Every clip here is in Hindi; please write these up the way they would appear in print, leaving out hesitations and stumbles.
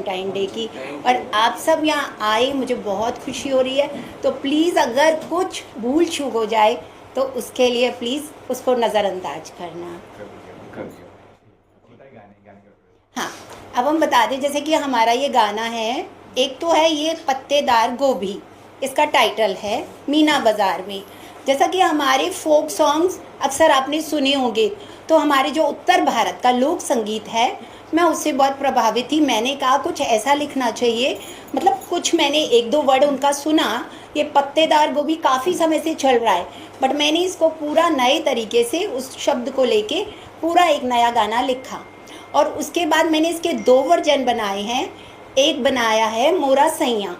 वैलेंटाइन डे की। और आप सब यहाँ आए, मुझे बहुत खुशी हो रही है। तो प्लीज़ अगर कुछ भूल चूक हो जाए तो उसके लिए प्लीज़ उसको नज़रअंदाज करना। हाँ, अब हम बता दें जैसे कि हमारा ये गाना है, एक तो है ये पत्तेदार गोभी, इसका टाइटल है मीना बाज़ार में। जैसा कि हमारे फोक सॉन्ग्स अक्सर आपने सुने होंगे, तो हमारे जो उत्तर भारत का लोक संगीत है, मैं उससे बहुत प्रभावित थी। मैंने कहा कुछ ऐसा लिखना चाहिए, मतलब कुछ मैंने एक दो वर्ड उनका सुना, ये पत्तेदार गोभी काफ़ी समय से चल रहा है, बट मैंने इसको पूरा नए तरीके से उस शब्द को लेके पूरा एक नया गाना लिखा। और उसके बाद मैंने इसके 2 वर्जन बनाए हैं। एक बनाया है मोरा सैया,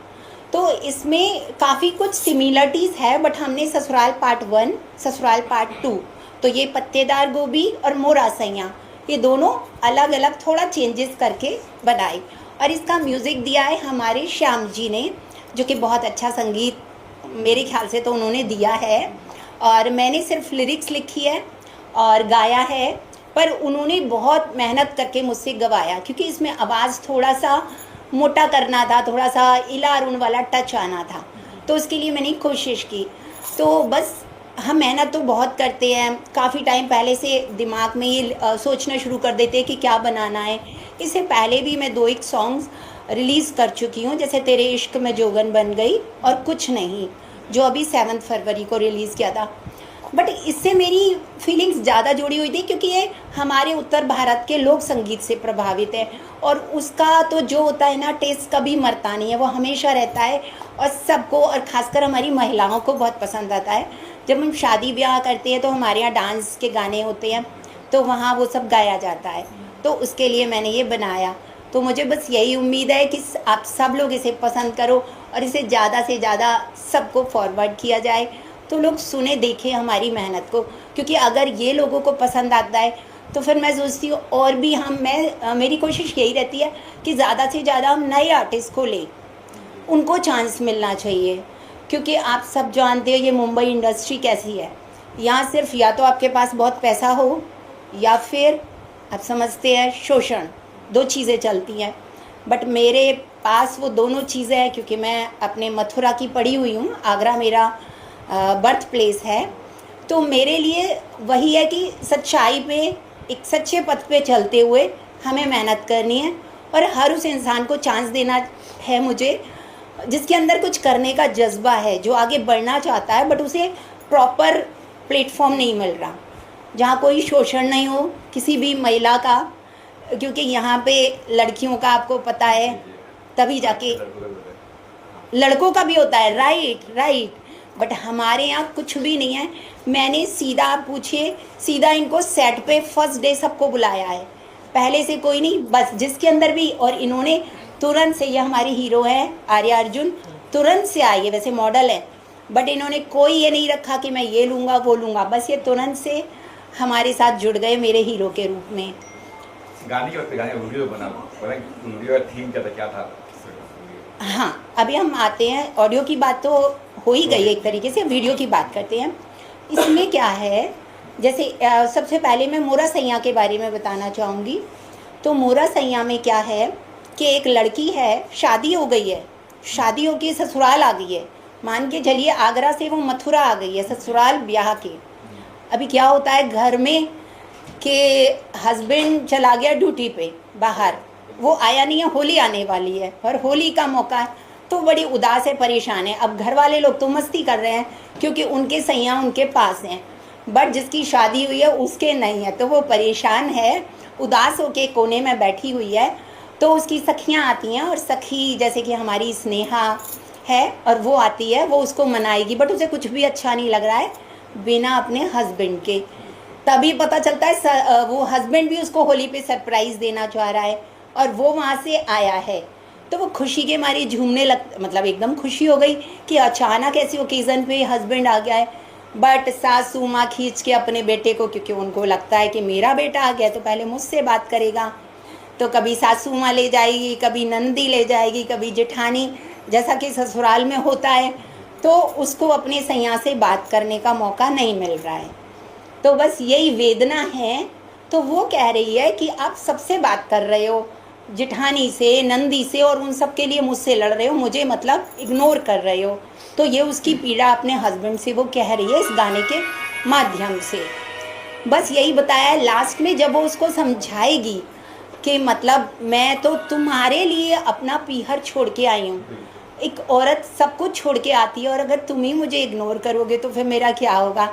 तो इसमें काफ़ी कुछ सिमिलरिटीज़ है, बट हमने ससुराल पार्ट 1, ससुराल पार्ट 2, तो ये पत्तेदार गोभी और मोरा सैया ये दोनों अलग अलग थोड़ा चेंजेस करके बनाए। और इसका म्यूज़िक दिया है हमारे श्याम जी ने, जो कि बहुत अच्छा संगीत मेरे ख्याल से तो उन्होंने दिया है। और मैंने सिर्फ लिरिक्स लिखी है और गाया है, पर उन्होंने बहुत मेहनत करके मुझसे गवाया, क्योंकि इसमें आवाज़ थोड़ा सा मोटा करना था, थोड़ा सा इला अरुण वाला टच आना था, तो उसके लिए मैंने कोशिश की। तो बस हम मेहनत तो बहुत करते हैं, काफ़ी टाइम पहले से दिमाग में ये सोचना शुरू कर देते हैं कि क्या बनाना है। इससे पहले भी मैं 2-1 सॉन्ग्स रिलीज़ कर चुकी हूँ, जैसे तेरे इश्क में जोगन बन गई और कुछ नहीं, जो अभी 7 फरवरी को रिलीज़ किया था। बट इससे मेरी फीलिंग्स ज़्यादा जुड़ी हुई थी, क्योंकि ये हमारे उत्तर भारत के लोक संगीत से प्रभावित है, और उसका तो जो होता है ना, टेस्ट कभी मरता नहीं है, वो हमेशा रहता है और सबको, और ख़ासकर हमारी महिलाओं को बहुत पसंद आता है। जब हम शादी ब्याह करते हैं तो हमारे यहाँ डांस के गाने होते हैं, तो वहाँ वो सब गाया जाता है, तो उसके लिए मैंने ये बनाया। तो मुझे बस यही उम्मीद है कि आप सब लोग इसे पसंद करो और इसे ज़्यादा से ज़्यादा सबको फॉरवर्ड किया जाए, तो लोग सुने देखें हमारी मेहनत को। क्योंकि अगर ये लोगों को पसंद आता है तो फिर मैं सोचती हूँ और भी मेरी कोशिश यही रहती है कि ज़्यादा से ज़्यादा हम नए आर्टिस्ट को लें, उनको चांस मिलना चाहिए। क्योंकि आप सब जानते हो ये मुंबई इंडस्ट्री कैसी है, यहाँ सिर्फ या तो आपके पास बहुत पैसा हो या फिर आप समझते हैं शोषण, 2 चीज़ें चलती हैं। बट मेरे पास वो दोनों चीज़ें हैं, क्योंकि मैं अपने मथुरा की पढ़ी हुई हूँ, आगरा मेरा बर्थ प्लेस है। तो मेरे लिए वही है कि सच्चाई पे, एक सच्चे पथ पे चलते हुए हमें मेहनत करनी है, और हर उस इंसान को चांस देना है मुझे जिसके अंदर कुछ करने का जज्बा है, जो आगे बढ़ना चाहता है, बट उसे प्रॉपर प्लेटफॉर्म नहीं मिल रहा, जहाँ कोई शोषण नहीं हो किसी भी महिला का। क्योंकि यहाँ पे लड़कियों का आपको पता है, तभी जाके लड़कों का भी होता है, राइट, बट हमारे यहाँ कुछ भी नहीं है। मैंने सीधा, आप पूछिए, सीधा इनको सेट पे फर्स्ट डे सबको बुलाया है, पहले से कोई नहीं, बस जिसके अंदर भी, और इन्होंने तुरंत से, ये हमारे हीरो हैं आर्या अर्जुन, तुरंत से आई है, वैसे मॉडल है, बट इन्होंने कोई ये नहीं रखा कि मैं ये लूँगा वो लूँगा, बस ये तुरंत से हमारे साथ जुड़ गए मेरे हीरो के रूप में। गाने के वीडियो बना, वीडियो का थीम क्या था? हाँ, अभी हम आते हैं, ऑडियो की बात तो हो ही गई एक तरीके से, वीडियो की बात करते हैं। इसमें क्या है, जैसे सबसे पहले मैं मोरा सैया के बारे में बताना चाहूँगी। तो मोरा सैया में क्या है कि एक लड़की है, शादी हो गई है, शादी होके ससुराल आ गई है, मान के चलिए आगरा से वो मथुरा आ गई है ससुराल ब्याह के। अभी क्या होता है घर में कि हस्बैंड चला गया ड्यूटी पे बाहर, वो आया नहीं है, होली आने वाली है और होली का मौका है, तो बड़ी उदास है, परेशान है। अब घर वाले लोग तो मस्ती कर रहे हैं क्योंकि उनके सैया उनके पास हैं, बट जिसकी शादी हुई है उसके नहीं है, तो वो परेशान है, उदास होके कोने में बैठी हुई है। तो उसकी सखियाँ आती हैं, और सखी जैसे कि हमारी स्नेहा है, और वो आती है, वो उसको मनाएगी, बट उसे कुछ भी अच्छा नहीं लग रहा है बिना अपने हस्बैंड के। तभी पता चलता है वो हस्बैंड भी उसको होली पे सरप्राइज़ देना चाह रहा है, और वो वहाँ से आया है। तो वो खुशी के मारे झूमने मतलब एकदम खुशी हो गई कि अचानक ऐसी ओकेज़न पे हस्बैंड आ गया है। बट सासू माँ खींच के अपने बेटे को, क्योंकि उनको लगता है कि मेरा बेटा आ गया तो पहले मुझसे बात करेगा, तो कभी सासू माँ ले जाएगी, कभी नंदी ले जाएगी, कभी जेठानी, जैसा कि ससुराल में होता है, तो उसको अपने सैया से बात करने का मौका नहीं मिल रहा है। तो बस यही वेदना है। तो वो कह रही है कि आप सबसे बात कर रहे हो, जिठानी से, नंदी से और उन सब के लिए मुझसे लड़ रहे हो, मुझे मतलब इग्नोर कर रहे हो। तो ये उसकी पीड़ा अपने हस्बैंड से वो कह रही है इस गाने के माध्यम से। बस यही बताया है। लास्ट में जब वो उसको समझाएगी कि मतलब मैं तो तुम्हारे लिए अपना पीहर छोड़ के आई हूँ, एक औरत सब कुछ छोड़ के आती है और अगर तुम ही मुझे इग्नोर करोगे तो फिर मेरा क्या होगा,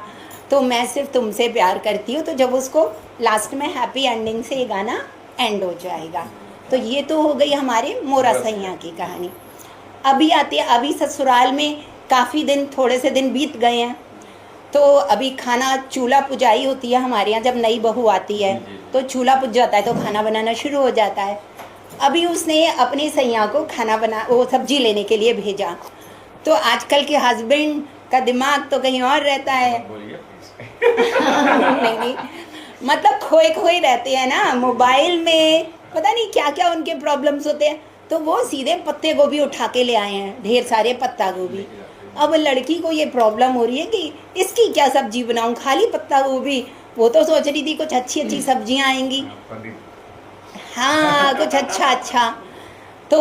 तो मैं सिर्फ तुमसे प्यार करती हूँ। तो जब उसको लास्ट में हैप्पी एंडिंग से ये गाना एंड हो जाएगा। तो ये तो हो गई हमारे मोरा सैया की कहानी। अभी आती है, अभी ससुराल में काफ़ी दिन, थोड़े से दिन बीत गए हैं, तो अभी खाना चूल्हा पुजाई होती है हमारे यहाँ। जब नई बहू आती है तो चूल्हा पुज जाता है तो खाना बनाना शुरू हो जाता है। अभी उसने अपनी सैया को खाना बना वो सब्जी लेने के लिए भेजा। तो आजकल के हस्बैंड का दिमाग तो कहीं और रहता है। बोलिए नहीं, मतलब खोए खोए रहते हैं ना मोबाइल में, पता नहीं क्या क्या उनके प्रॉब्लम्स होते हैं। तो वो सीधे पत्ते गोभी उठा के ले आए हैं, ढेर सारे पत्ता गोभी। अब लड़की को ये प्रॉब्लम हो रही है कि इसकी क्या सब्जी बनाऊं, खाली पत्ता गोभी। वो तो सोच रही थी कुछ अच्छी अच्छी सब्जियां आएंगी, हाँ कुछ अच्छा। तो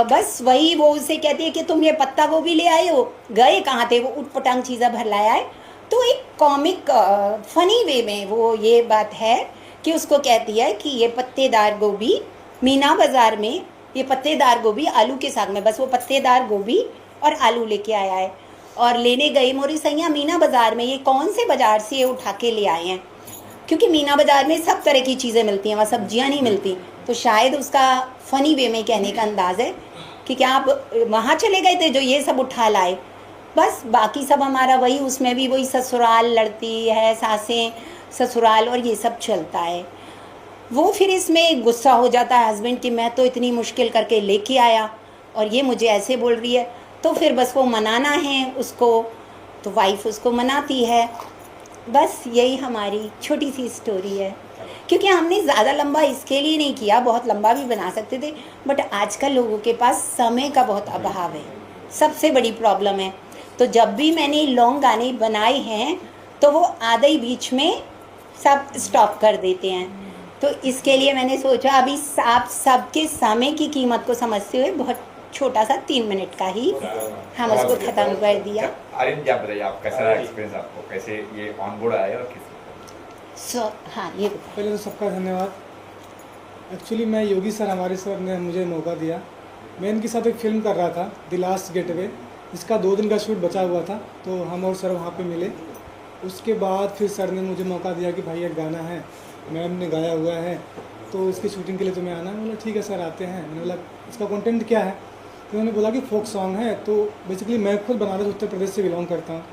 बस वही वो उसे कहती है कि तुम ये पत्ता गोभी ले आए हो, गए कहाँ थे, वो उटपटांग चीज़ें भर लाया है। तो एक कॉमिक फनी वे में वो ये बात है कि उसको कहती है कि ये पत्तेदार गोभी मीना बाज़ार में, ये पत्तेदार गोभी आलू के साग में, बस वो पत्तेदार गोभी और आलू लेके आया है। और लेने गई मोरी सैया मीना बाज़ार में, ये कौन से बाज़ार से ये उठा के ले आए हैं, क्योंकि मीना बाज़ार में सब तरह की चीज़ें मिलती हैं, वहाँ सब्जियाँ नहीं मिलती। तो शायद उसका फ़नी वे में कहने का अंदाज़ है कि क्या आप वहाँ चले गए थे जो ये सब उठा लाए। बस बाकी सब हमारा वही, उसमें भी वही ससुराल लड़ती है, सासें ससुराल और ये सब चलता है। वो फिर इसमें गुस्सा हो जाता है हस्बैंड कि मैं तो इतनी मुश्किल करके लेके आया और ये मुझे ऐसे बोल रही है। तो फिर बस वो मनाना है उसको, तो वाइफ उसको मनाती है। बस यही हमारी छोटी सी स्टोरी है, क्योंकि हमने ज़्यादा लंबा इसके लिए नहीं किया, बहुत लंबा भी बना सकते थे, बट आजकल लोगों के पास समय का बहुत अभाव है, सबसे बड़ी प्रॉब्लम है। तो जब भी मैंने लॉन्ग गाने बनाए हैं तो वो आधे ही बीच में सब स्टॉप कर देते हैं। तो इसके लिए मैंने सोचा अभी आप सबके समय की कीमत को समझते हुए बहुत छोटा सा 3 मिनट का ही हम उसको ख़त्म कर दिया। आर्यन जी आप बताइए, आप कैसा रहा एक्सपीरियंस, आपको कैसे ये ऑन बोर्ड आया और किस हाँ ये पहले तो सबका धन्यवाद। एक्चुअली मैं योगी सर, हमारे सर ने मुझे मौका दिया। मैं इनके साथ एक फ़िल्म कर रहा था द लास्ट गेटवे, इसका 2 दिन का शूट बचा हुआ था, तो हम और सर वहाँ पे मिले। उसके बाद फिर सर ने मुझे मौका दिया कि भाई एक गाना है, मैम ने गाया हुआ है, तो इसकी शूटिंग के लिए तुम्हें आना है। मैंने बोला ठीक है सर आते हैं। मैंने बोला इसका कंटेंट क्या है, तो उन्होंने बोला कि फोक सॉन्ग है। तो बेसिकली मैं खुद बनारस उत्तर प्रदेश से बिलोंग करता हूँ।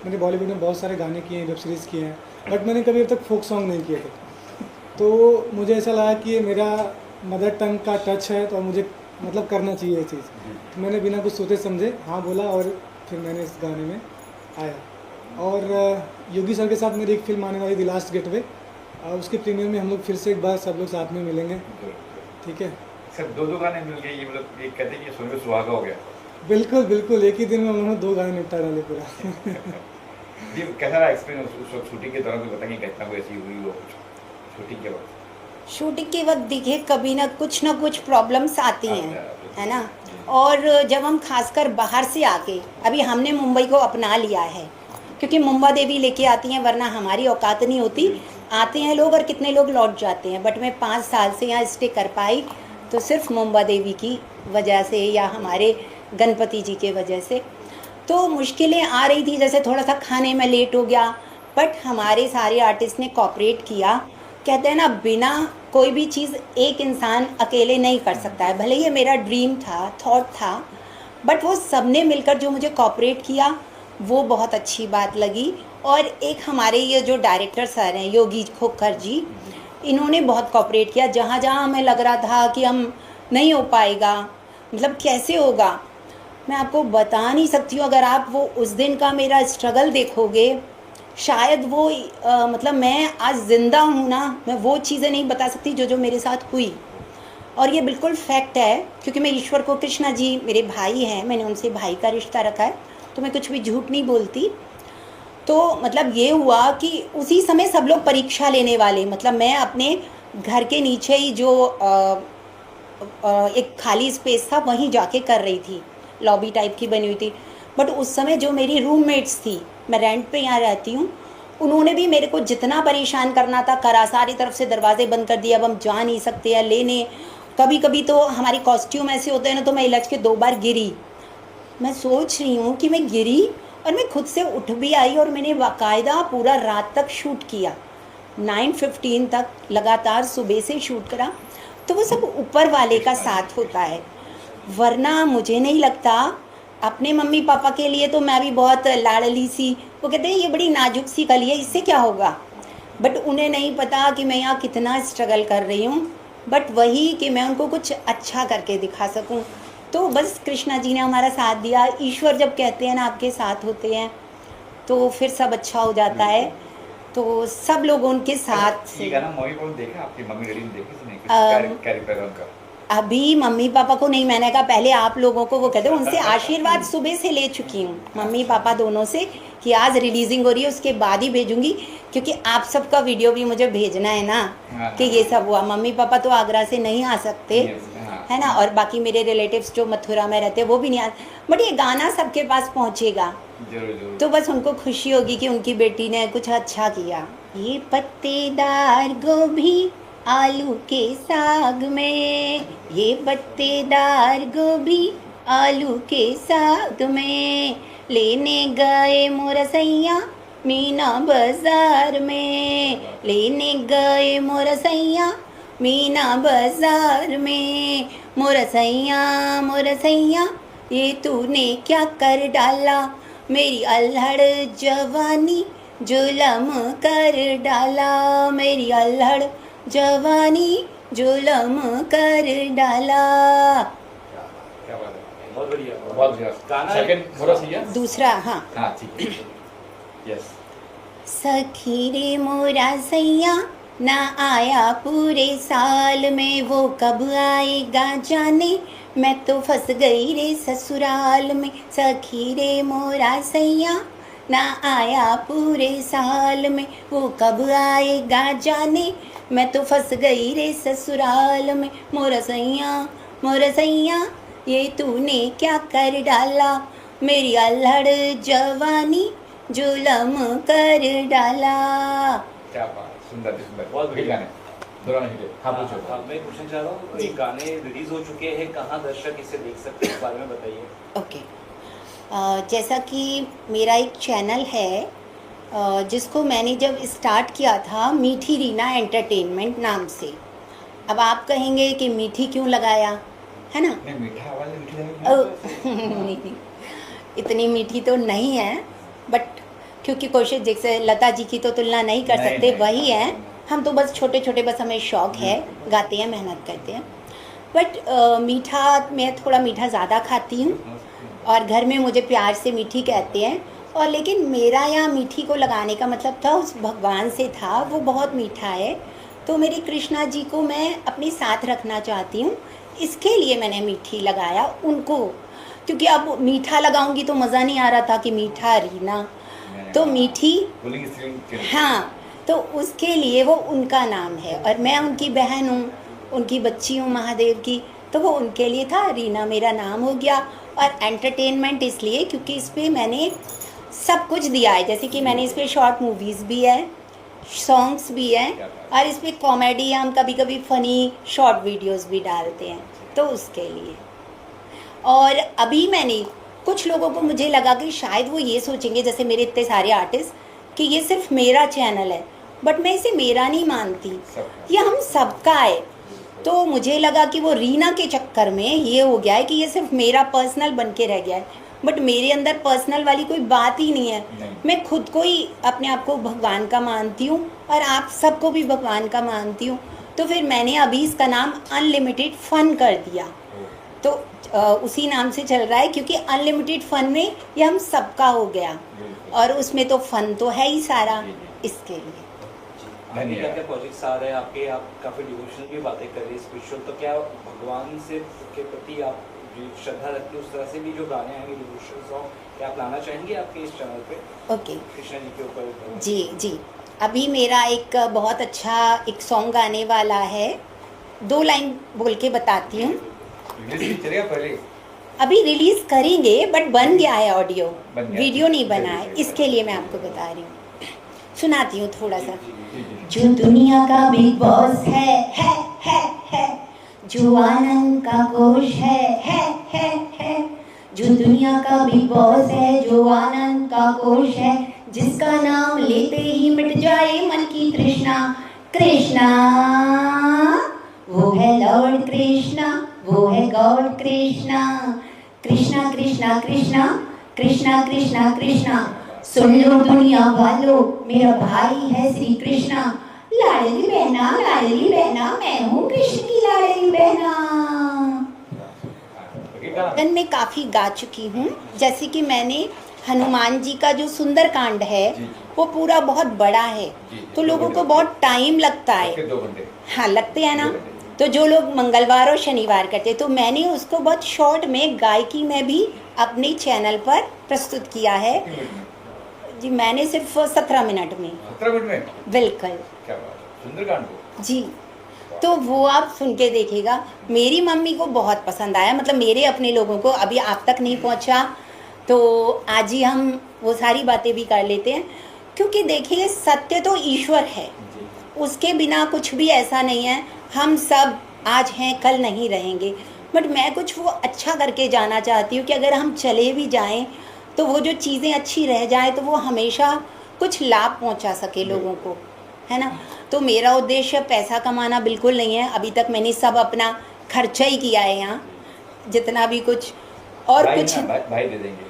मैंने बॉलीवुड में बहुत सारे गाने किए हैं, वेब सीरीज़ किए हैं, बट मैंने कभी अब तक फोक सॉन्ग नहीं किए थे। तो मुझे ऐसा लगा कि ये मेरा मदर टंग का टच है, तो मुझे मतलब करना चाहिए ये चीज़। तो मैंने बिना कुछ सोचे समझे हाँ बोला और फिर मैंने इस गाने में आया। और योगी सर के साथ मेरी एक फिल्म आने वाली द लास्ट गेटवे, उसके प्रीमियर में हम लोग फिर से एक बार सब लोग साथ में मिलेंगे, ठीक है। सर 2 गाने मिल गए, ये मतलब ये कहते हैं कि सुन के सुहागा हो गया। बिल्कुल बिल्कुल, एक ही दिन में उन्होंने 2 गाने निपटा डाले पूरा। जी कैसा रहा एक्सपीरियंस उस वक्त शूटिंग के दौरान, तो बताएंगे कितना कोई ऐसी हुई हो शूटिंग के वक्त? शूटिंग के वक्त देखिए कभी ना कुछ प्रॉब्लम्स आती हैं, है ना। और जब हम खासकर बाहर से आके, अभी हमने मुंबई को अपना लिया है क्योंकि मुंबा देवी लेके आती हैं, वरना हमारी औकात नहीं होती। आते हैं लोग और कितने लोग लौट जाते हैं, बट मैं 5 साल से यहाँ स्टे कर पाई तो सिर्फ मुंबा देवी की वजह से या हमारे गणपति जी के वजह से। तो मुश्किलें आ रही थी, जैसे थोड़ा सा खाने में लेट हो गया, बट हमारे सारे आर्टिस्ट ने कोऑपरेट किया। कहते हैं ना, बिना कोई भी चीज़ एक इंसान अकेले नहीं कर सकता है। भले ये मेरा ड्रीम था, थॉट था, बट वो सबने मिलकर जो मुझे कोऑपरेट किया वो बहुत अच्छी बात लगी। और एक हमारे ये जो डायरेक्टर सर हैं योगी खोखर जी, इन्होंने बहुत कोऑपरेट किया। जहाँ जहाँ हमें लग रहा था कि हम नहीं हो पाएगा, मतलब कैसे होगा, मैं आपको बता नहीं सकती हूँ। अगर आप वो उस दिन का मेरा स्ट्रगल देखोगे, शायद वो मतलब मैं आज ज़िंदा हूँ ना, मैं वो चीज़ें नहीं बता सकती जो जो मेरे साथ हुई। और ये बिल्कुल फैक्ट है, क्योंकि मैं ईश्वर को कृष्णा जी मेरे भाई हैं, मैंने उनसे भाई का रिश्ता रखा है, तो मैं कुछ भी झूठ नहीं बोलती। तो मतलब ये हुआ कि उसी समय सब लोग परीक्षा लेने वाले, मतलब मैं अपने घर के नीचे ही जो एक खाली स्पेस था, वहीं जाके कर रही थी, लॉबी टाइप की बनी हुई थी। बट उस समय जो मेरी रूममेट्स थी, मैं रेंट पे यहाँ रहती हूँ, उन्होंने भी मेरे को जितना परेशान करना था करा, सारी तरफ से दरवाजे बंद कर दिए, अब हम जा नहीं सकते हैं लेने। कभी कभी तो हमारी कॉस्ट्यूम ऐसे होते हैं ना, तो मैं इलझ के 2 बार गिरी। मैं सोच रही हूँ कि मैं गिरी और मैं खुद से उठ भी आई, और मैंने बाकायदा पूरा रात तक शूट किया, 9:15 तक लगातार सुबह से शूट करा। तो वो सब ऊपर वाले का साथ होता है, वरना मुझे नहीं लगता। अपने मम्मी पापा के लिए तो मैं भी बहुत लाडली सी, वो कहते हैं ये बड़ी नाजुक सी कली है, इससे क्या होगा। बट उन्हें नहीं पता कि मैं यहाँ कितना स्ट्रगल कर रही हूँ, बट वही कि मैं उनको कुछ अच्छा करके दिखा सकूँ। तो बस कृष्णा जी ने हमारा साथ दिया। ईश्वर जब कहते हैं ना आपके साथ होते हैं, तो फिर सब अच्छा हो जाता है। तो सब लोग उनके साथ ये गाना मम्मी पापा ने देखा, आपकी मम्मी डैडी ने देखी नहीं कुछ कैरेक्टर उनका? अभी मम्मी पापा को नहीं, मैंने कहा पहले आप लोगों को, वो कहते हैं उनसे आशीर्वाद सुबह से ले चुकी हूँ, मम्मी पापा दोनों से, कि आज रिलीजिंग हो रही है उसके बाद ही भेजूंगी, क्योंकि आप सबका वीडियो भी मुझे भेजना है ना कि ये सब हुआ। मम्मी पापा तो आगरा से नहीं आ सकते है ना, और बाकी मेरे रिलेटिव्स जो मथुरा में रहते हैं वो भी नहीं आ, बट ये गाना सबके पास पहुँचेगा, जरूर। तो बस उनको खुशी होगी कि उनकी बेटी ने कुछ अच्छा किया। ये पत्तेदार गोभी आलू के साग में, ये पत्तेदार गोभी आलू के साग में, लेने गए मोरसैया मीना बाजार में, लेने गए मोरसैया मीना बाजार में। मोरसैया मोरसैया ये तूने क्या कर डाला, मेरी अल्हड़ जवानी जुलम कर डाला, मेरी अल्हड़ जवानी जुलम कर डाला। क्या बात है, बहुत बढ़िया। बहुत बढ़िया। गाना सेकंड पूरा सही है? दूसरा, हाँ। हाँ ठीक है, यस। सखी रे मोरा सैया ना आया पूरे साल में, वो कब आएगा जाने, मैं तो फंस गई रे ससुराल में। सखी रे मोरा सैया ना आया पूरे साल में, वो कब आएगा जाने, मैं तो फंस गई रे ससुराल में। मोरा सैया ये तूने क्या कर डाला, मेरी अल्हड़ जवानी जुलम कर डाला। क्या बात, सुंदर सुंदर, बहुत हिट बढ़िया। गाने, दोनों हिट है। हाँ पूछो। हाँ, मैं पूछना चाह रहा हूँ, जी। ये गाने रिलीज हो चुके हैं, कहाँ दर्शक इसे देख सकते हैं, इस बारे में बताइए। ओके, जैसा कि मेरा एक चैनल है जिसको मैंने जब स्टार्ट किया था मीठी रीना एंटरटेनमेंट नाम से। अब आप कहेंगे कि मीठी क्यों लगाया, है ना? नहीं, मीठा आवाज है, मीठी लगी। नहीं, इतनी मीठी तो नहीं है, बट क्योंकि कोशिश जैसे लता जी की तो तुलना नहीं कर नहीं, सकते, नहीं, वही है। नहीं। हम तो बस छोटे छोटे, बस हमें शौक है, गाते हैं, मेहनत करते हैं। बट मीठा, मैं थोड़ा मीठा ज़्यादा खाती हूँ, और घर में मुझे प्यार से मीठी कहते हैं। और लेकिन मेरा यहाँ मीठी को लगाने का मतलब था उस भगवान से था, वो बहुत मीठा है, तो मेरे कृष्णा जी को मैं अपने साथ रखना चाहती हूँ, इसके लिए मैंने मीठी लगाया उनको। क्योंकि अब मीठा लगाऊंगी तो मज़ा नहीं आ रहा था कि मीठा रीना, तो मीठी, पुलिंग स्त्रीलिंग। हाँ, तो उसके लिए वो उनका नाम है, और मैं उनकी बहन हूँ, उनकी बच्ची हूँ महादेव की, तो वो उनके लिए था, रीना मेरा नाम हो गया। और एंटरटेनमेंट इसलिए क्योंकि इस पर मैंने सब कुछ दिया है, जैसे कि मैंने इस पर शॉर्ट मूवीज़ भी है, सॉन्ग्स भी हैं, और इस पर कॉमेडी, हम कभी कभी फ़नी शॉर्ट वीडियोस भी डालते हैं, तो उसके लिए। और अभी मैंने कुछ लोगों को, मुझे लगा कि शायद वो ये सोचेंगे, जैसे मेरे इतने सारे आर्टिस्ट, कि ये सिर्फ मेरा चैनल है, बट मैं इसे मेरा नहीं मानती, ये हम सबका है। तो मुझे लगा कि वो रीना के चक्कर में ये हो गया है कि ये सिर्फ मेरा पर्सनल बन के रह गया है, बट मेरे अंदर पर्सनल वाली कोई बात ही नहीं है। मैं खुद को ही, अपने आप को भगवान का मानती हूँ, और आप सबको भी भगवान का मानती हूँ। तो फिर मैंने अभी इसका नाम अनलिमिटेड फ़न कर दिया, तो उसी नाम से चल रहा है, क्योंकि अनलिमिटेड फ़न में ये हम सबका हो गया, और उसमें तो फ़न तो है ही सारा, इसके लिए। अभी क्या क्या प्रोजेक्ट्स आ रहे हैं आपके, आप काफ़ी डिवोशनल की बातें कर रही हैं, स्पिरिचुअल, तो क्या भगवान से के प्रति आप जो श्रद्धा रखते हैं, उस तरह से भी जो गाने आएंगे डिवोशनल सॉन्ग, क्या आप लाना चाहेंगे आपके इस चैनल पे? ओके, कृष्णा जी के ऊपर। जी जी, अभी मेरा एक बहुत अच्छा एक सॉन्ग आने वाला है, 2 लाइन बोल के बताती हूँ। इंग्लिश भी चलेगा पहले? अभी रिलीज करेंगे बट बन गया है ऑडियो, बन गया। वीडियो नहीं बना है, चलिए, इसके लिए मैं आपको बता रही हूँ। सुनाती हूँ थोड़ा सा। जी, जी। जो दुनिया का बिग बॉस है, जो आनंद का कोश है, जो दुनिया का बिग बॉस है, जो आनंद का कोश है, जिसका नाम लेते ही मिट जाए मन की तृष्णा, कृष्णा, वो है लॉर्ड कृष्णा, वो है गॉड कृष्णा, कृष्णा कृष्णा कृष्णा कृष्णा कृष्णा कृष्णा, सुन लो दुनिया वालों, मेरा भाई है श्री कृष्णा, लाडली बहना, मैं हूँ कृष्ण की लाडली बहना। गान में काफ़ी गा चुकी हूँ, जैसे कि मैंने हनुमान जी का जो सुंदरकांड है जी। वो पूरा बहुत बड़ा है, जी, तो 2 लोगों घंटे को बहुत टाइम लगता है। उसके 2 घंटे। हाँ, लगते हैं ना। 2 घंटे। तो जो लोग मंगलवार और शनिवार करते हैं, तो मैंने उसको बहुत शॉर्ट में गायकी में भी अपने चैनल पर प्रस्तुत किया है। कितने मिनट में? जी, मैंने सिर्फ 17 मिनट में। 17 मिनट में? बिल्कुल क्या बात है, सुंदरकांड को? जी। तो वो आप सुन के देखिएगा, मेरी मम्मी को बहुत पसंद आया, मतलब मेरे अपने लोगों को। अभी आप तक नहीं पहुंचा, तो आज ही हम वो सारी बातें भी कर लेते हैं, क्योंकि देखिए सत्य तो ईश्वर है, जी। उसके बिना कुछ भी ऐसा नहीं है। हम सब आज हैं, कल नहीं रहेंगे, बट मैं कुछ वो अच्छा करके जाना चाहती हूँ कि अगर हम चले भी जाएं तो वो जो चीज़ें अच्छी रह जाए, तो वो हमेशा कुछ लाभ पहुँचा सके लोगों को, है ना। तो मेरा उद्देश्य पैसा कमाना बिल्कुल नहीं है। अभी तक मैंने सब अपना खर्चा ही किया है यहाँ, जितना भी कुछ, और भाई कुछ ना, भाई दे देंगे,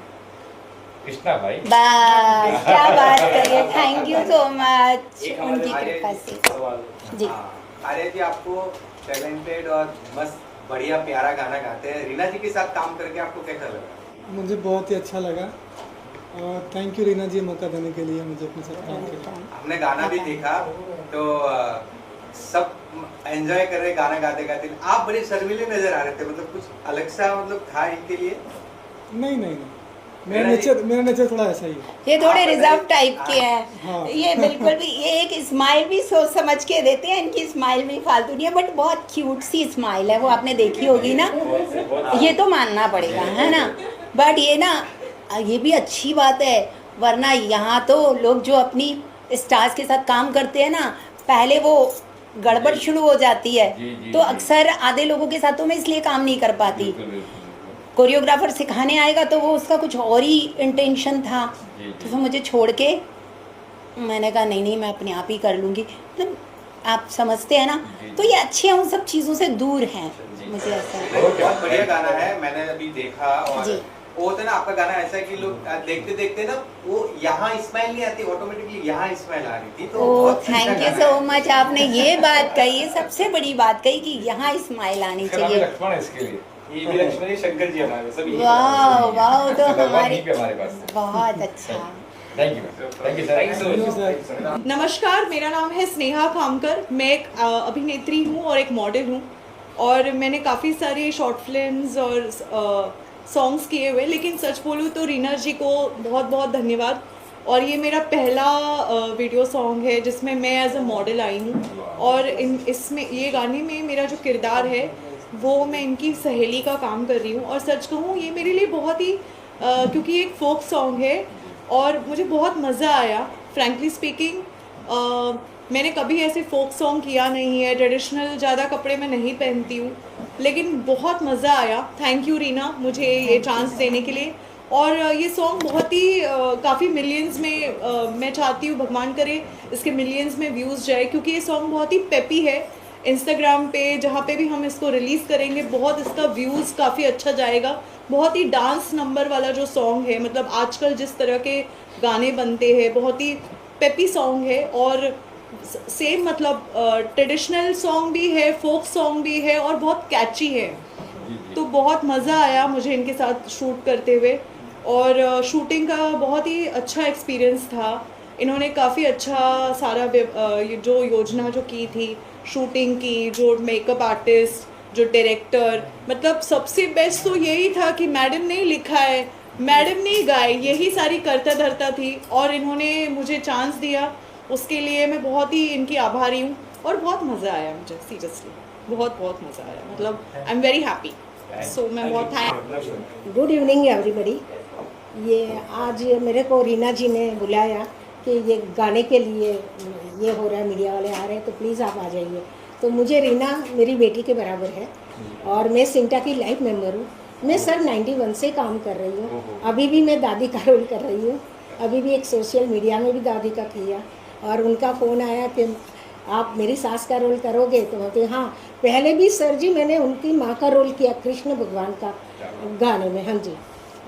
कृष्णा भाई। बस क्या बात करिए। थैंक यू सो मच, एक हमारे उनकी आर्य कृपा जी से। सवाल। जी। हाँ, आर्य जी आपको टैलेंटेड और मस्त बढ़िया प्यारा गाना गाते हैं, रीना जी के साथ काम करके आपको कैसा लगा? मुझे बहुत ही अच्छा लगा और थैंक यू रीना जी मौका देने के लिए मुझे अपने साथ काम के लिए। हमने गाना भी देखा तो सब एंजॉय कर रहे गाना गाते गाते, आप बड़े शर्मीले नजर आ रहे थे, मतलब कुछ अलग सा मतलब था इनके लिए? नहीं, मेरा नेचर थोड़ा ऐसा ही है। ये थोड़े आप रिजर्व बताइए। टाइप के हाँ। हैं, ये बिल्कुल भी, ये एक स्माइल भी सोच समझ के देते हैं, इनकी स्माइल भी फालतू नहीं है, बट बहुत क्यूट सी स्माइल है, वो आपने देखी होगी ना, ये तो मानना पड़ेगा, है ना। बट ये ना, ये भी अच्छी बात है, वरना यहाँ तो लोग जो अपनी स्टार्स के साथ काम करते हैं ना, पहले वो गड़बड़ शुरू हो जाती है, जी, तो अक्सर आधे लोगों के साथ तो मैं इसलिए काम नहीं कर पाती। बिल्कुल, बिल्कुल, बिल्कुल। कोरियोग्राफर सिखाने आएगा तो वो उसका कुछ और ही इंटेंशन था, जी, तो फिर मुझे छोड़ के मैंने कहा नहीं मैं अपने आप ही कर लूँगी, मतलब आप समझते हैं ना। जी, तो ये अच्छे हैं, उन सब चीज़ों से दूर हैं, जी। मुझे ऐसा बहुत बढ़िया गाना है, मैंने अभी देखा। और जी। वो होता है ना आपका गाना ऐसा है कि लोग देखते देखते ना वो यहाँ स्माइल नहीं आती, ऑटोमेटिकली यहाँ स्माइल आ रही थी, तो ओ बहुत अच्छा थैंक यू गाना सो है। मच, आपने ये बात कही, ये सबसे बड़ी बात कही कि यहाँ स्माइल आनी इसका नाम चाहिए। लक्ष्मण है इसके लिए। ये भी लक्ष्मण जी, शंकर जी हमारे सब यही वाह बताते हैं। वाह, तो भगवान हमारे यहीं पे हमारे पास है। बहुत अच्छा। Thank you sir. Thank you so much. Sir. नमस्कार, मेरा नाम है स्नेहा खामकर। मैं एक अभिनेत्री हूँ और एक मॉडल हूँ, और मैंने काफ़ी सारे शॉर्ट फिल्म्स और सॉन्ग्स किए हुए, लेकिन सच बोलूँ तो रीना जी को बहुत बहुत धन्यवाद। और ये मेरा पहला वीडियो सॉन्ग है जिसमें मैं एज अ मॉडल आई हूँ, और इसमें ये गाने में मेरा जो किरदार है वो मैं इनकी सहेली का काम कर रही हूँ। और सच कहूँ ये मेरे लिए बहुत ही क्योंकि ये एक फोक सॉन्ग है और मुझे बहुत मज़ा आया। फ्रैंकली स्पीकिंग मैंने कभी ऐसे फोक सॉन्ग किया नहीं है, ट्रेडिशनल ज़्यादा कपड़े मैं नहीं पहनती हूँ, लेकिन बहुत मज़ा आया। थैंक यू रीना मुझे ये चांस देने के लिए। और ये सॉन्ग बहुत ही काफ़ी मिलियंस में मैं चाहती हूँ भगवान करे इसके मिलियंस में व्यूज़ जाए, क्योंकि ये सॉन्ग बहुत ही पेपी है। इंस्टाग्राम पे जहाँ पे भी हम इसको रिलीज़ करेंगे बहुत इसका व्यूज़ काफ़ी अच्छा जाएगा। बहुत ही डांस नंबर वाला जो सॉन्ग है, मतलब आजकल जिस तरह के गाने बनते हैं बहुत ही पेपी सॉन्ग है, और सेम मतलब ट्रेडिशनल सॉन्ग भी है, फोक सॉन्ग भी है और बहुत कैची है। तो बहुत मज़ा आया मुझे इनके साथ शूट करते हुए, और शूटिंग का बहुत ही अच्छा एक्सपीरियंस था। इन्होंने काफ़ी अच्छा सारा जो योजना जो की थी शूटिंग की, जो मेकअप आर्टिस्ट, जो डायरेक्टर, मतलब सबसे बेस्ट तो यही था कि मैडम ने लिखा है, मैडम ने गाए, यही सारी करता धरता थी, और इन्होंने मुझे चांस दिया, उसके लिए मैं बहुत ही इनकी आभारी हूँ और बहुत मज़ा आया मुझे सीरियसली। बहुत बहुत मज़ा आया, मतलब आई एम वेरी हैप्पी। सो मैं बहुत गुड इवनिंग एवरीबॉडी। ये आज मेरे को रीना जी ने बुलाया कि ये गाने के लिए ये हो रहा है, मीडिया वाले आ रहे हैं तो प्लीज़ आप आ जाइए। तो मुझे रीना मेरी बेटी के बराबर है और मैं सिंटा की लाइफ मेंबर हूँ। मैं सर 91 से काम कर रही हूँ, अभी भी मैं दादी का रोल कर रही हूँ। अभी भी एक सोशल मीडिया में भी दादी का किया और उनका फ़ोन आया कि आप मेरी सास का रोल करोगे, तो मैं बोली हाँ। पहले भी सर जी मैंने उनकी माँ का रोल किया कृष्ण भगवान का गाने में, हाँ जी।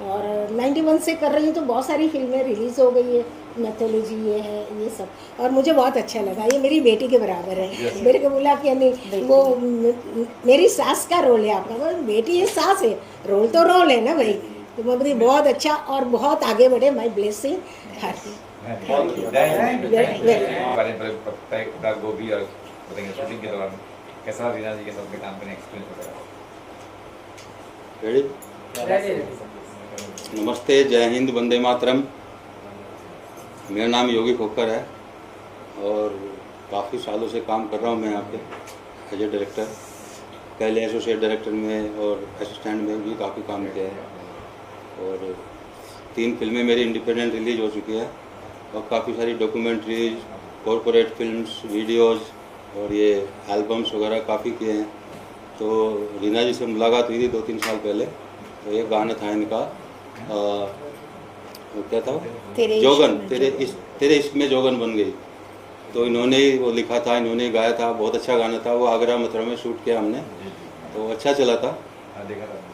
और 91 से कर रही हूँ तो बहुत सारी फिल्में रिलीज़ हो गई है, मैथोलॉजी ये है ये सब, और मुझे बहुत अच्छा लगा। ये मेरी बेटी के बराबर है। मेरे को बोला कि नहीं वो मेरी सास का रोल है आपका, बोला बेटी ये सास है, रोल तो रोल है ना भाई। तो मैं बोली बहुत अच्छा और बहुत आगे बढ़े, माई ब्लेसिंग हार्टी। गोभी और बताएंगे शूटिंग के दौरान कैसा रीना जी के साथ में काम करने एक्सपीरियंस वगैरह। रेडी। नमस्ते, जय हिंद, वंदे मातरम। मेरा नाम योगी खोकर है और काफ़ी सालों से काम कर रहा हूँ मैं यहाँ पे एज ए डायरेक्टर। पहले एसोसिएट डायरेक्टर में और असिस्टेंट में भी काफ़ी काम किया है और 3 फिल्में मेरी इंडिपेंडेंट रिलीज हो चुकी है और काफ़ी सारी डॉक्यूमेंट्रीज, कॉरपोरेट फिल्म्स, वीडियोस और ये एल्बम्स वगैरह काफ़ी किए हैं। तो रीना जी से मुलाकात हुई थी 2-3 साल पहले, तो ये गाना था इनका वो क्या था, जोगन, तेरे इश्क में जोगन बन गई। तो इन्होंने ही वो लिखा था, इन्होंने ही गाया था, बहुत अच्छा गाना था। वो आगरा मथुरा में शूट किया हमने, तो अच्छा चला था।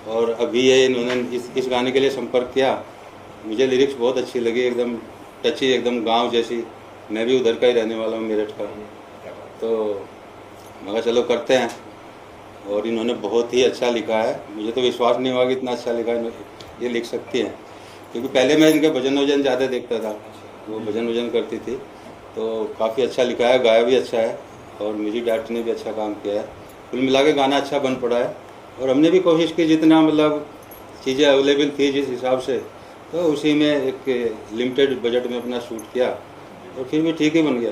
और अभी ये इन्होंने इस गाने के लिए संपर्क किया। मुझे लिरिक्स बहुत अच्छी लगी, एकदम टची, एकदम गांव जैसी। मैं भी उधर का ही रहने वाला हूँ, मेरठ का। तो मगर चलो करते हैं। और इन्होंने बहुत ही अच्छा लिखा है, मुझे तो विश्वास नहीं हुआ कि इतना अच्छा लिखा है, ये लिख सकती हैं। क्योंकि पहले मैं इनके भजन वजन ज़्यादा देखता था, वो भजन वजन करती थी। तो काफ़ी अच्छा लिखा है, गाया भी अच्छा है और म्यूजिक डायरेक्टर ने भी अच्छा काम किया है। कुल मिला के गाना अच्छा बन पड़ा है। और हमने भी कोशिश की जितना मतलब चीज़ें अवेलेबल थी जिस हिसाब से, तो उसी में एक लिमिटेड बजट में अपना शूट किया और फिर भी ठीक ही बन गया।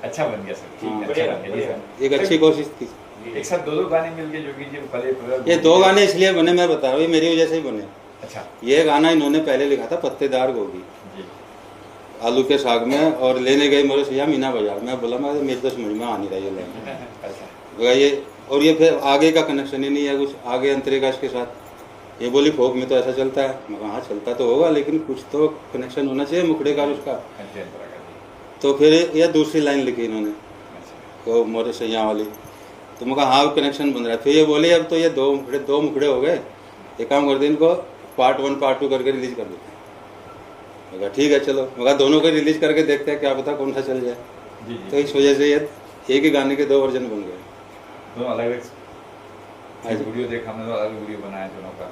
अच्छा बन गया सर, ठीक हाँ, है, अच्छा बन गया। एक अच्छी कोशिश थी। एक साथ 2 गाने मिल गए योगी जी पहले। ये 2 गाने इसलिए बने, मैं बता रहा हूँ, मेरी वजह से ही बने। अच्छा। ये ये गाना इन्होंने पहले लिखा था पत्तेदार गोभी आलू के साग में, और लेने गए मेरे सैया मीना बाजार। मैं बोला मैं मेरे तो समझ में आ नहीं रहा ये लेने। अच्छा। ये और ये फिर आगे का कनेक्शन ही नहीं है, कुछ आगे अंतरिका इसके साथ। ये बोली फोक में तो ऐसा चलता है। मैं कहा हाँ चलता तो होगा, लेकिन कुछ तो कनेक्शन होना चाहिए मुखड़े का उसका। तो फिर यह दूसरी लाइन लिखी इन्होंने, तो मोरे सैया वाली। तो मैं कहा हाँ कनेक्शन बन रहा है। फिर ये बोले अब तो ये 2 मुखड़े हो गए, एक काम कर दे, इनको पार्ट 1 पार्ट 2 करके रिलीज कर देते हैं। मैं कहा ठीक है चलो। मैं कहा दोनों को रिलीज करके देखते हैं, क्या पता कौन सा चल जाए। तो इस वजह से ये एक ही गाने के 2 वर्जन बन गए। दोनों अलग वीडियो देखा हमने, तो अलग वीडियो बनाया दोनों का।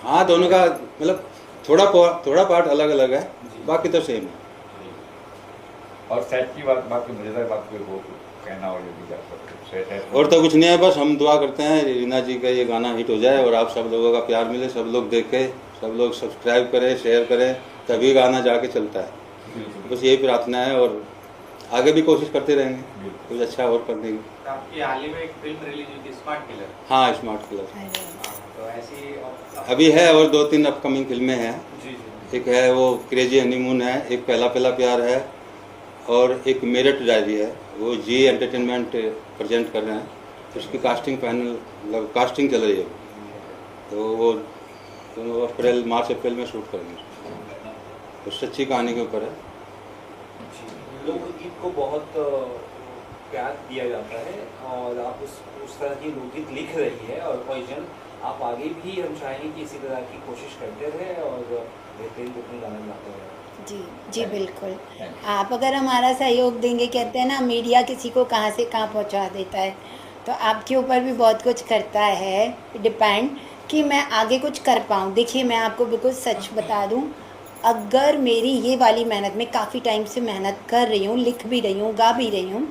हाँ दोनों का मतलब थोड़ा पार्ट अलग अलग है, बाकी तो सेम है। और सेट की बात कोई मजेदार बात कोई हो कहना हो योगी जी आपको? और तो कुछ नहीं है, बस हम दुआ करते हैं रीना जी का ये गाना हिट हो जाए और आप सब लोगों का प्यार मिले, सब लोग देखें, सब लोग सब्सक्राइब करें, शेयर करें, तभी गाना जाके चलता है। बस यही प्रार्थना है और आगे भी कोशिश करते रहेंगे कुछ अच्छा और करने की। आपकी हाल ही में एक फिल्म रिलीज हुई थी स्मार्ट किलर। हाँ स्मार्ट किलर तो ऐसी अभी है और 2-3 अपकमिंग फिल्में हैं। जी। एक है वो क्रेजी हनीमून है, एक पहला पहला प्यार है और एक मेरठ डायरी है, वो जी एंटरटेनमेंट प्रेजेंट कर रहे हैं। तो उसकी कास्टिंग फाइनल मतलब कास्टिंग चल रही है, तो वो मार्च अप्रैल में शूट करेंगे। तो सच्ची कहानी के ऊपर है। लोकगीत को बहुत प्यार दिया जाता है और आप उस तरह की लोकगीत लिख रही है और ओरिजिनल आप आगे भी हम चाहेंगे कि इसी तरह की कोशिश करते रहे और बेहतरीन गाना गाते रहे। जी जी बिल्कुल। आप अगर हमारा सहयोग देंगे, कहते हैं ना मीडिया किसी को कहाँ से कहाँ पहुँचा देता है, तो आपके ऊपर भी बहुत कुछ करता है डिपेंड कि मैं आगे कुछ कर पाऊँ। देखिए मैं आपको बिल्कुल सच बता दूँ, अगर मेरी ये वाली मेहनत में काफ़ी टाइम से मेहनत कर रही हूँ, लिख भी रही हूँ, गा भी रही हूँ,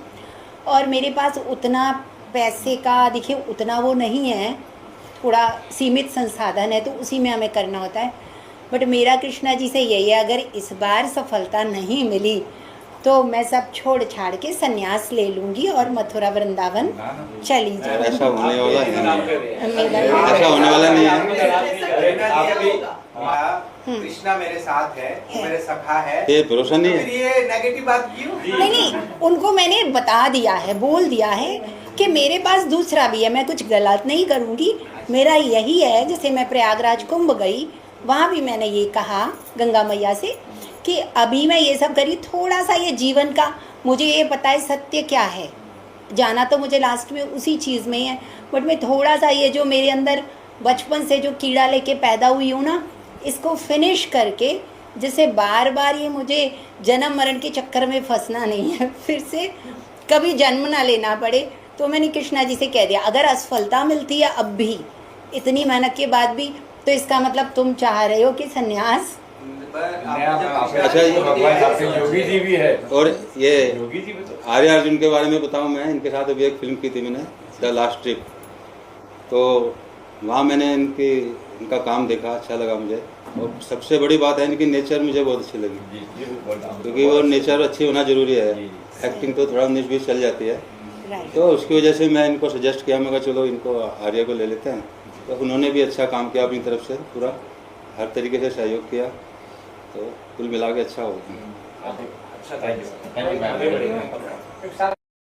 और मेरे पास उतना पैसे का देखिए उतना वो नहीं है, थोड़ा सीमित संसाधन है, तो उसी में हमें करना होता है। बट मेरा कृष्णा जी से यही है, अगर इस बार सफलता नहीं मिली तो मैं सब छोड़ छाड़ के संन्यास ले लूंगी और मथुरा वृंदावन चली जाऊंगी। ऐसा होने वाला है नाम नहीं। कर रहे हैं मेरा ऐसा होने वाला नहीं है। कृष्णा मेरे साथ है, वो मेरे सखा है, ये भरोसा नहीं फिर है। ये नेगेटिव बात क्यों? नहीं नहीं, उनको मैंने बता दिया है, बोल दिया है कि मेरे पास दूसरा भी है, मैं कुछ गलत नहीं करूँगी, मेरा यही है। जैसे मैं प्रयागराज कुंभ गई, वहाँ भी मैंने ये कहा गंगा मैया से कि अभी मैं ये सब करी, थोड़ा सा ये जीवन का मुझे ये पता है सत्य क्या है, जाना तो मुझे लास्ट में उसी चीज़ में है, बट मैं थोड़ा सा ये जो मेरे अंदर बचपन से जो कीड़ा लेके पैदा हुई हूँ ना, इसको फिनिश करके, जिससे बार बार ये मुझे जन्म मरण के चक्कर में फंसना नहीं है, फिर से कभी जन्म ना लेना पड़े। तो मैंने कृष्णा जी से कह दिया, अगर असफलता मिलती है अब भी इतनी मेहनत के बाद भी, तो इसका मतलब तुम चाह रहे हो कि संन्यास। अच्छा, ये भगवान आपके योगी जी भी है, और ये योगी जी भी तो आर्य अर्जुन के बारे में बताऊं, मैं इनके साथ अभी एक फिल्म की थी मैंने, द लास्ट ट्रिप। तो वहाँ मैंने इनका काम देखा, अच्छा लगा मुझे। और सबसे बड़ी बात है इनकी नेचर मुझे बहुत अच्छी लगी, जी जी बोल रहा हूँ। क्योंकि वो नेचर अच्छी होना जरूरी है। जी, एक्टिंग तो थोड़ा 19-20 चल जाती है, राइट। तो उसकी वजह से मैं इनको सजेस्ट किया, मैं कहा चलो इनको आर्य को ले लेते हैं। तो उन्होंने भी अच्छा काम किया अपनी तरफ से, पूरा हर तरीके से सहयोग किया, तो कुल मिला के अच्छा हो गया। अच्छा थैंक यू मैम।